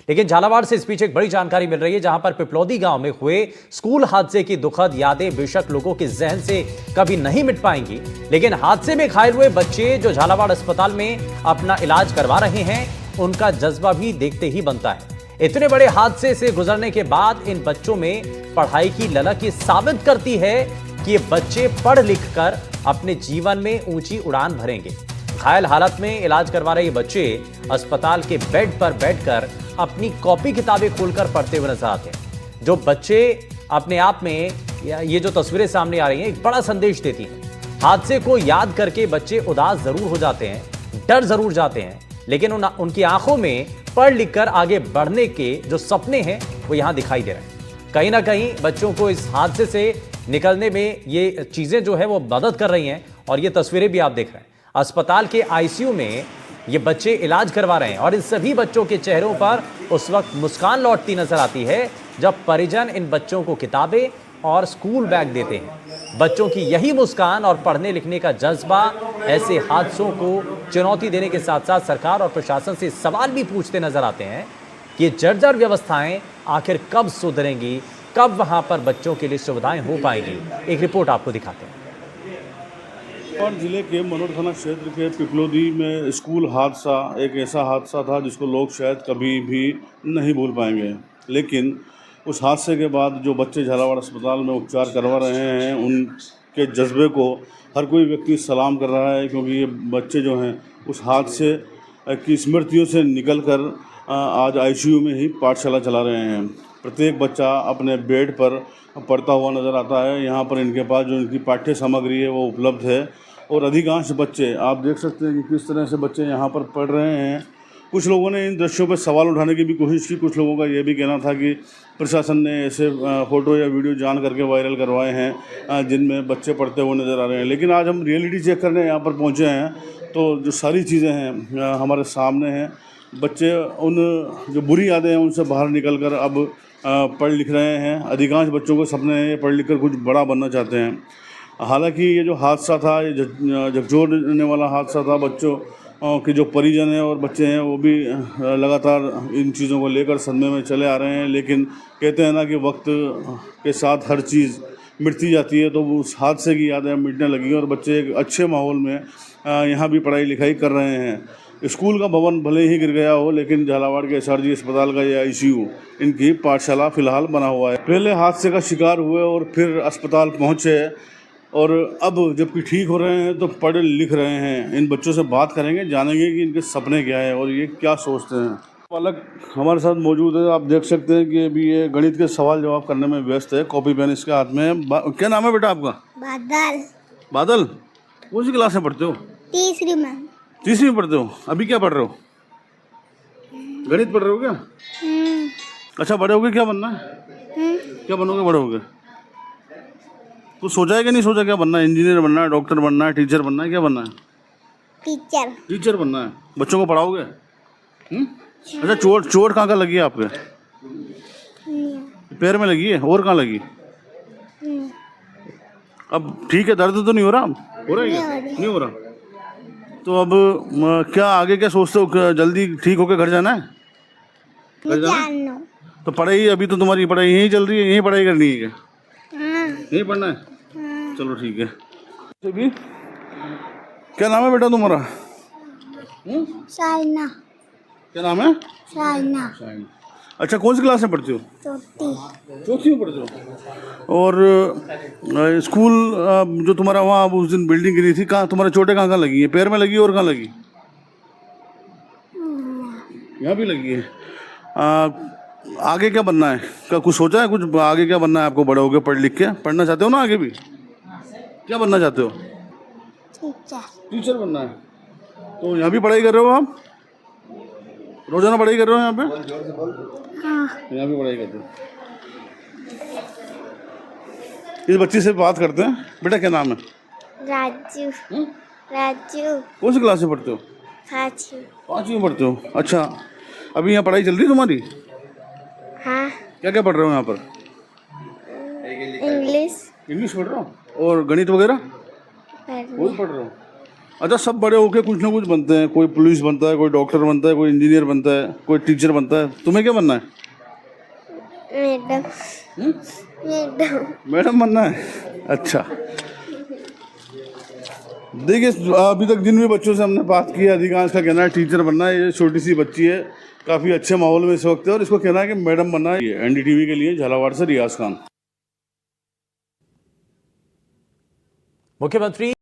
लेकिन झालावाड़ से इस पीछे एक बड़ी जानकारी मिल रही है, जहां पर पिपलौदी गांव में हुए स्कूल हादसे की दुखद यादें बेशक लोगों के जहन से कभी नहीं मिट पाएंगी, लेकिन हादसे में घायल हुए बच्चे जो झालावाड़ अस्पताल में अपना इलाज करवा रहे हैं, उनका जज्बा भी देखते ही बनता है। इतने बड़े हादसे से गुजरने के बाद इन बच्चों में पढ़ाई की ललक ये साबित करती है कि ये बच्चे पढ़ लिख कर अपने जीवन में ऊंची उड़ान भरेंगे। घायल हालत में इलाज करवा रहे ये बच्चे अस्पताल के बेड पर बैठकर अपनी कॉपी किताबें खोलकर पढ़ते हुए नजर आते हैं। जो बच्चे अपने आप में ये जो तस्वीरें सामने आ रही हैं, एक बड़ा संदेश देती हैं। हादसे को याद करके बच्चे उदास जरूर हो जाते हैं, डर जरूर जाते हैं, लेकिन उनकी आंखों में पढ़ लिख कर आगे बढ़ने के जो सपने हैं वो यहां दिखाई दे रहे हैं। कहीं ना कहीं बच्चों को इस हादसे से निकलने में ये चीजें जो है वो मदद कर रही हैं। और ये तस्वीरें भी आप देख रहे हैं, अस्पताल के आईसीयू में ये बच्चे इलाज करवा रहे हैं और इन सभी बच्चों के चेहरों पर उस वक्त मुस्कान लौटती नजर आती है जब परिजन इन बच्चों को किताबें और स्कूल बैग देते हैं। बच्चों की यही मुस्कान और पढ़ने लिखने का जज्बा ऐसे हादसों को चुनौती देने के साथ साथ सरकार और प्रशासन से सवाल भी पूछते नजर आते हैं कि ये जर्जर व्यवस्थाएं आखिर कब सुधरेंगी, कब वहां पर बच्चों के लिए सुविधाएं हो पाएंगी। एक रिपोर्ट आपको दिखाते हैं। और जिले के मनोर थाना क्षेत्र के पिपलौदी में स्कूल हादसा एक ऐसा हादसा था जिसको लोग शायद कभी भी नहीं भूल पाएंगे। लेकिन उस हादसे के बाद जो बच्चे झालावाड़ अस्पताल में उपचार करवा रहे हैं, उनके जज्बे को हर कोई व्यक्ति सलाम कर रहा है, क्योंकि ये बच्चे जो हैं उस हादसे की स्मृतियों से निकलकर आज आईसीयू में ही पाठशाला चला रहे हैं। प्रत्येक बच्चा अपने बेड पर पढ़ता हुआ नज़र आता है। यहाँ पर इनके पास जो इनकी पाठ्य सामग्री है वो उपलब्ध है और अधिकांश बच्चे आप देख सकते हैं कि किस तरह से बच्चे यहाँ पर पढ़ रहे हैं। कुछ लोगों ने इन दृश्यों पर सवाल उठाने की भी कोशिश की। कुछ लोगों का ये भी कहना था कि प्रशासन ने ऐसे फ़ोटो या वीडियो जान करके वायरल करवाए हैं जिनमें बच्चे पढ़ते हुए नज़र आ रहे हैं। लेकिन आज हम रियलिटी चेक करने यहाँ पर पहुँचे हैं तो जो सारी चीज़ें हैं हमारे सामने हैं। बच्चे उन जो बुरी यादें हैं उनसे बाहर निकल कर अब पढ़ लिख रहे हैं। अधिकांश बच्चों को सपने हैं पढ़ लिख कर कुछ बड़ा बनना चाहते हैं। हालांकि ये जो हादसा था, ये झकझोरने वाला हादसा था, बच्चों के जो परिजन हैं और बच्चे हैं वो भी लगातार इन चीज़ों को लेकर सदमे में चले आ रहे हैं। लेकिन कहते हैं ना कि वक्त के साथ हर चीज़ मिटती जाती है, तो उस हादसे की यादें मिटने लगी और बच्चे एक अच्छे माहौल में यहाँ भी पढ़ाई लिखाई कर रहे हैं। स्कूल का भवन भले ही गिर गया हो, लेकिन झालावाड़ के एसआरजी अस्पताल का ये आईसीयू इनकी पाठशाला फिलहाल बना हुआ है। पहले हादसे का शिकार हुए और फिर अस्पताल पहुँचे और अब जबकि ठीक हो रहे हैं तो पढ़ लिख रहे हैं। इन बच्चों से बात करेंगे, जानेंगे कि इनके सपने क्या है और ये क्या सोचते हैं। बालक हमारे साथ मौजूद है। आप देख सकते हैं कि अभी ये गणित के सवाल जवाब करने में व्यस्त है, कॉपी पेन इसके हाथ में है। क्या नाम है बेटा आपका? बादल। बादल, कौन सी क्लास में पढ़ते हो? तीसरी में। तीसरी में पढ़ते हो। अभी क्या पढ़ रहे हो? गणित पढ़ रहे हो क्या? अच्छा, बड़े होगे क्या बनना है? क्या बनोगे बड़े होगे? कुछ सोचा है कि नहीं सोचा क्या बनना है? इंजीनियर बनना है, डॉक्टर बनना है, टीचर बनना है, क्या बनना है? टीचर। टीचर बनना है। बच्चों को पढ़ाओगे? अच्छा, चोट कहाँ लगी है आपके? पैर में लगी है। और कहाँ लगी? अब ठीक है, दर्द तो नहीं हो रहा? हो रहा है क्या? नहीं हो रहा। तो अब क्या आगे क्या सोचते हो? जल्दी ठीक होके घर जाना है? घर जाना है? तो पढ़ाई, अभी तो तुम्हारी पढ़ाई यहीं चल रही है, यहीं पढ़ाई करनी है क्या? यहीं पढ़ना है? चलो ठीक है। अभी क्या नाम है बेटा तुम्हारा? साइना। क्या नाम है? साइना। अच्छा, कौन सी क्लास में पढ़ती हो? चौथी में पढ़ते हो। और स्कूल जो तुम्हारा वहाँ उस दिन बिल्डिंग गिरी थी, कहाँ तुम्हारे चोटें कहाँ लगी है? पैर में लगी और कहाँ लगी? यहाँ भी लगी है। आगे क्या बनना है? क्या कुछ सोचा है? कुछ आगे क्या बनना है आपको? बड़े होके पढ़ लिख के पढ़ना चाहते हो ना आगे भी? क्या बनना चाहते हो? टीचर बनना है। तो यहाँ भी पढ़ाई कर रहे हो आप? रोजाना पढ़ाई कर रहे हो यहाँ पे? यहाँ भी पढ़ाई करते हो। इस बच्ची से बात करते हैं। बेटा क्या नाम है? राजू। राजू। कौन सी क्लास में पढ़ते हो? पाँचवीं में पढ़ते हो। अच्छा, अभी यहाँ पढ़ाई चल रही है तुम्हारी? हाँ। क्या क्या पढ़ रहे हो यहाँ पर? इंग्लिश। इंग्लिश पढ़ रहे हो और गणित वगैरह वो भी पढ़ रहे हो। अच्छा, सब बड़े होके कुछ ना कुछ बनते हैं, कोई पुलिस बनता है, कोई डॉक्टर बनता है, कोई इंजीनियर बनता है, कोई टीचर बनता है। तुम्हें क्या बनना है? मैडम मैडम मैडम बनना है। अच्छा, देखिए अभी तक जिन भी बच्चों से हमने बात की है, अधिकांश का कहना है टीचर बनना है। ये छोटी सी बच्ची है, काफ़ी अच्छे माहौल में इस वक्त है और इसको कहना है कि मैडम बनना है। एनडीटीवी के लिए झालावाड़ से रियाज खान। मुख्यमंत्री